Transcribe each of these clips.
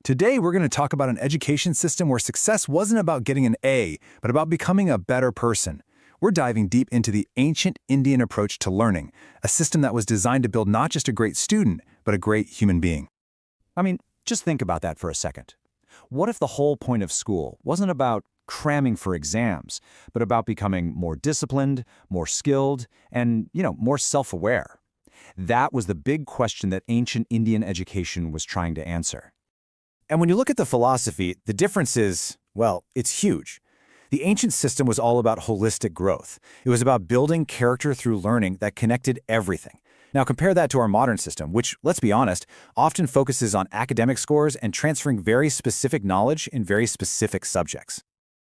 Today, we're going to talk about an education system where success wasn't about getting an A, but about becoming a better person. We're diving deep into the ancient Indian approach to learning, a system that was designed to build not just a great student, but a great human being. I mean, just think about that for a second. What if the whole point of school wasn't about cramming for exams, but about becoming more disciplined, more skilled, and, more self-aware? That was the big question that ancient Indian education was trying to answer. And when you look at the philosophy, the difference is, well, it's huge. The ancient system was all about holistic growth. It was about building character through learning that connected everything. Now compare that to our modern system, which, let's be honest, often focuses on academic scores and transferring very specific knowledge in very specific subjects.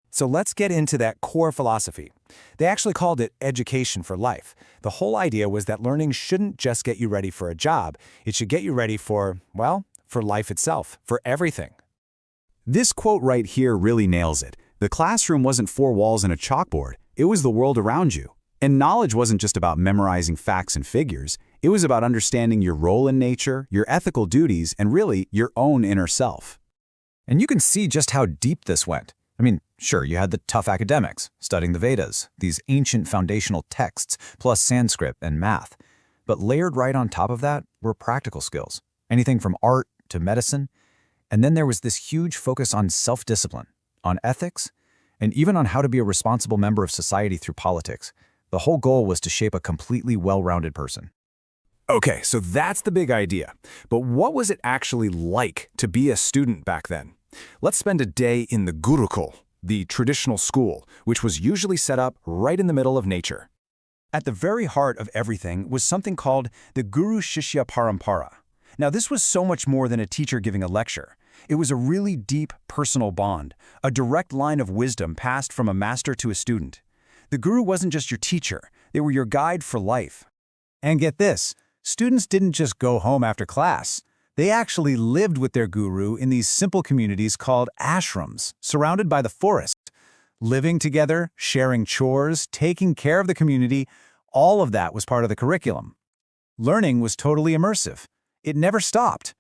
So let's get into that core philosophy. They actually called it education for life. The whole idea was that learning shouldn't just get you ready for a job. It should get you ready for, well, for life itself, for everything. This quote right here really nails it. The classroom wasn't four walls and a chalkboard. It was the world around you. And knowledge wasn't just about memorizing facts and figures. It was about understanding your role in nature, your ethical duties, and really your own inner self. And you can see just how deep this went. I mean, sure, you had the tough academics, studying the Vedas, these ancient foundational texts, plus Sanskrit and math. But layered right on top of that were practical skills, anything from art to medicine. And then there was this huge focus on self-discipline, on ethics, and even on how to be a responsible member of society through politics. The whole goal was to shape a completely well-rounded person. Okay, so that's the big idea. But what was it actually like to be a student back then? Let's spend a day in the Gurukul, the traditional school, which was usually set up right in the middle of nature. At the very heart of everything was something called the Guru-Shishya Parampara. Now, this was so much more than a teacher giving a lecture. It was a really deep personal bond, a direct line of wisdom passed from a master to a student. The guru wasn't just your teacher, they were your guide for life. And get this, students didn't just go home after class. They actually lived with their guru in these simple communities called ashrams, surrounded by the forest. Living together, sharing chores, taking care of the community, all of that was part of the curriculum. Learning was totally immersive. It never stopped.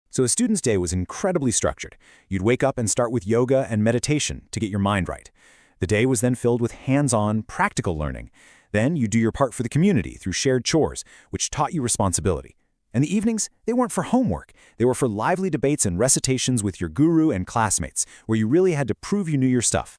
So a student's day was incredibly structured. You'd wake up and start with yoga and meditation to get your mind right. The day was then filled with hands-on, practical learning. Then you do your part for the community through shared chores, which taught you responsibility. And the evenings, they weren't for homework. They were for lively debates and recitations with your guru and classmates, where you really had to prove you knew your stuff.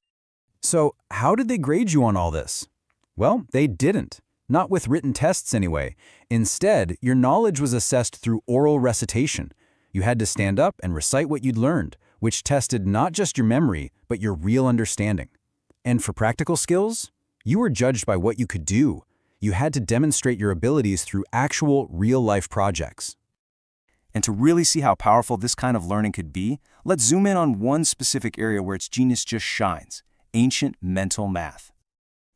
So how did they grade you on all this? Well, they didn't. Not with written tests anyway. Instead, your knowledge was assessed through oral recitation. You had to stand up and recite what you'd learned, which tested not just your memory, but your real understanding. And for practical skills, you were judged by what you could do. You had to demonstrate your abilities through actual, real-life projects. And to really see how powerful this kind of learning could be, let's zoom in on one specific area where its genius just shines: ancient mental math.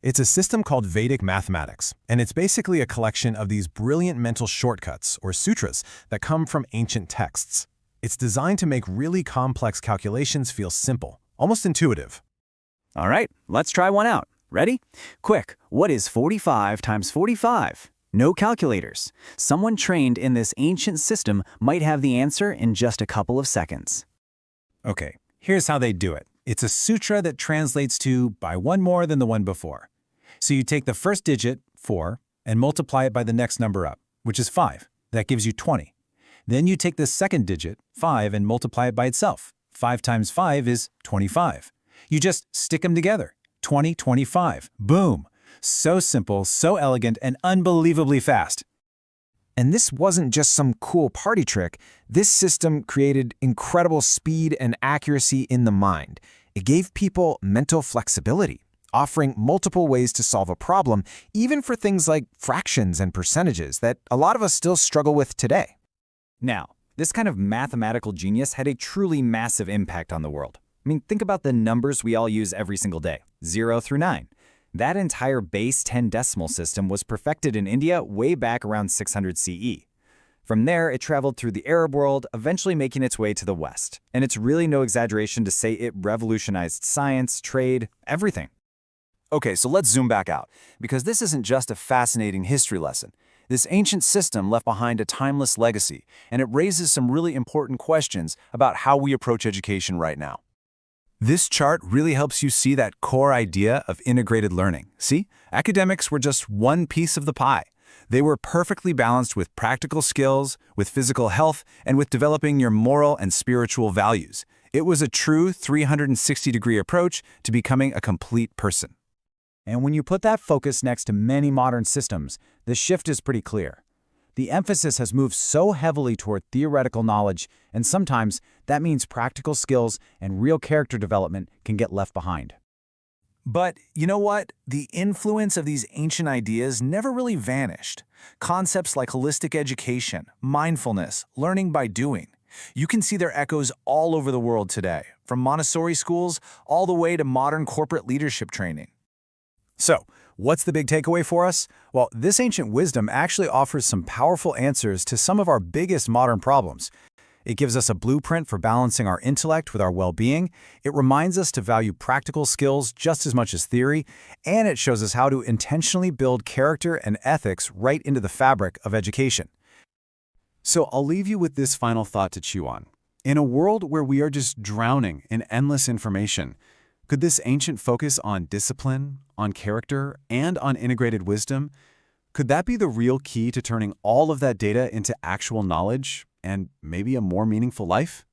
It's a system called Vedic mathematics, and it's basically a collection of these brilliant mental shortcuts, or sutras, that come from ancient texts. It's designed to make really complex calculations feel simple, almost intuitive. All right, let's try one out. Ready? Quick, what is 45 times 45? No calculators. Someone trained in this ancient system might have the answer in just a couple of seconds. Okay, here's how they do it. It's a sutra that translates to by one more than the one before. So you take the first digit, 4, and multiply it by the next number up, which is 5. That gives you 20. Then you take the second digit, 5, and multiply it by itself. 5 times 5 is 25. You just stick them together. 20, 25. Boom! So simple, so elegant, and unbelievably fast. And this wasn't just some cool party trick. This system created incredible speed and accuracy in the mind. It gave people mental flexibility, offering multiple ways to solve a problem, even for things like fractions and percentages that a lot of us still struggle with today. Now, this kind of mathematical genius had a truly massive impact on the world. I mean, think about the numbers we all use every single day, 0 through 9. That entire base 10 decimal system was perfected in India way back around 600 CE. From there, it traveled through the Arab world, eventually making its way to the West. And it's really no exaggeration to say it revolutionized science, trade, everything. Okay, so let's zoom back out, because this isn't just a fascinating history lesson. This ancient system left behind a timeless legacy, and it raises some really important questions about how we approach education right now. This chart really helps you see that core idea of integrated learning. See, academics were just one piece of the pie. They were perfectly balanced with practical skills, with physical health, and with developing your moral and spiritual values. It was a true 360-degree approach to becoming a complete person. And when you put that focus next to many modern systems, the shift is pretty clear. The emphasis has moved so heavily toward theoretical knowledge, and sometimes that means practical skills and real character development can get left behind. But you know what? The influence of these ancient ideas never really vanished. Concepts like holistic education, mindfulness, learning by doing. You can see their echoes all over the world today, from Montessori schools all the way to modern corporate leadership training. So, what's the big takeaway for us? Well, this ancient wisdom actually offers some powerful answers to some of our biggest modern problems. It gives us a blueprint for balancing our intellect with our well-being. It reminds us to value practical skills just as much as theory, and it shows us how to intentionally build character and ethics right into the fabric of education. So I'll leave you with this final thought to chew on. In a world where we are just drowning in endless information, could this ancient focus on discipline, on character, and on integrated wisdom, could that be the real key to turning all of that data into actual knowledge and maybe a more meaningful life?